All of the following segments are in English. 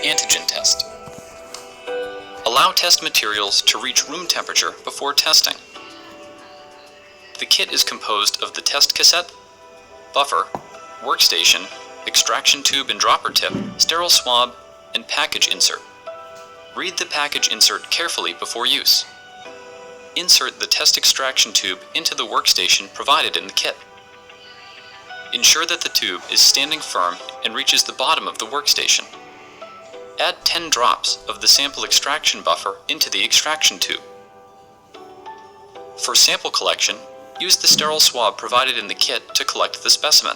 Antigen test. Allow test materials to reach room temperature before testing. The kit is composed of the test cassette, buffer, workstation, extraction tube and dropper tip, sterile swab, and package insert. Read the package insert carefully before use. Insert the test extraction tube into the workstation provided in the kit. Ensure that the tube is standing firm and reaches the bottom of the workstation. Add 10 drops of the sample extraction buffer into the extraction tube. For sample collection, use the sterile swab provided in the kit to collect the specimen.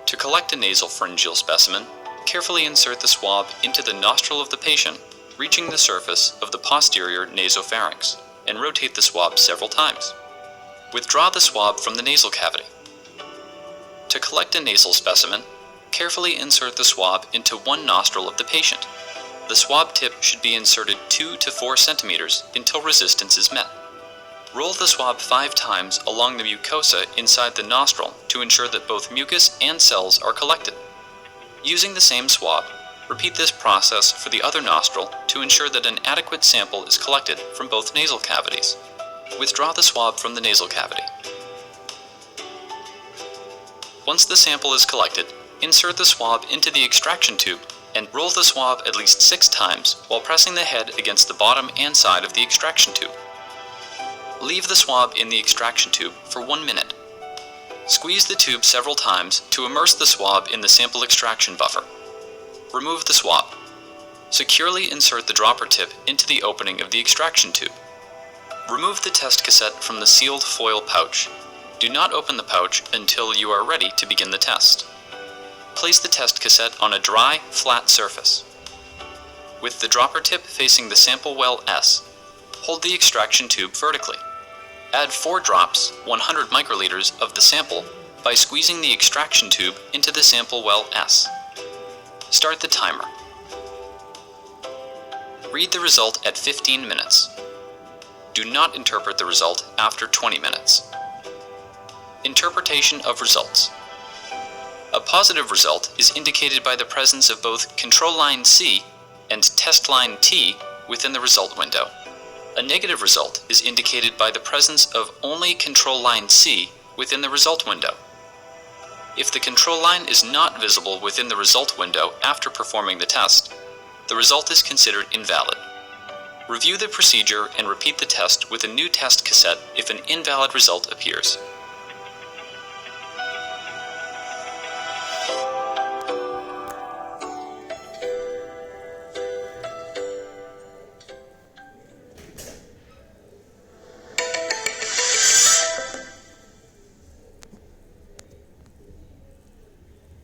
To collect a nasopharyngeal specimen, carefully insert the swab into the nostril of the patient, reaching the surface of the posterior nasopharynx, and rotate the swab several times. Withdraw the swab from the nasal cavity. To collect a nasal specimen, carefully insert the swab into one nostril of the patient. The swab tip should be inserted 2 to 4 centimeters until resistance is met. Roll the swab 5 times along the mucosa inside the nostril to ensure that both mucus and cells are collected. Using the same swab, repeat this process for the other nostril to ensure that an adequate sample is collected from both nasal cavities. Withdraw the swab from the nasal cavity. Once the sample is collected, insert the swab into the extraction tube and roll the swab at least 6 times while pressing the head against the bottom and side of the extraction tube. Leave the swab in the extraction tube for 1 minute. Squeeze the tube several times to immerse the swab in the sample extraction buffer. Remove the swab. Securely insert the dropper tip into the opening of the extraction tube. Remove the test cassette from the sealed foil pouch. Do not open the pouch until you are ready to begin the test. Place the test cassette on a dry, flat surface. With the dropper tip facing the sample well S, hold the extraction tube vertically. Add 4 drops, 100 microliters, of the sample by squeezing the extraction tube into the sample well S. Start the timer. Read the result at 15 minutes. Do not interpret the result after 20 minutes. Interpretation of results. A positive result is indicated by the presence of both control line C and test line T within the result window. A negative result is indicated by the presence of only control line C within the result window. If the control line is not visible within the result window after performing the test, the result is considered invalid. Review the procedure and repeat the test with a new test cassette if an invalid result appears.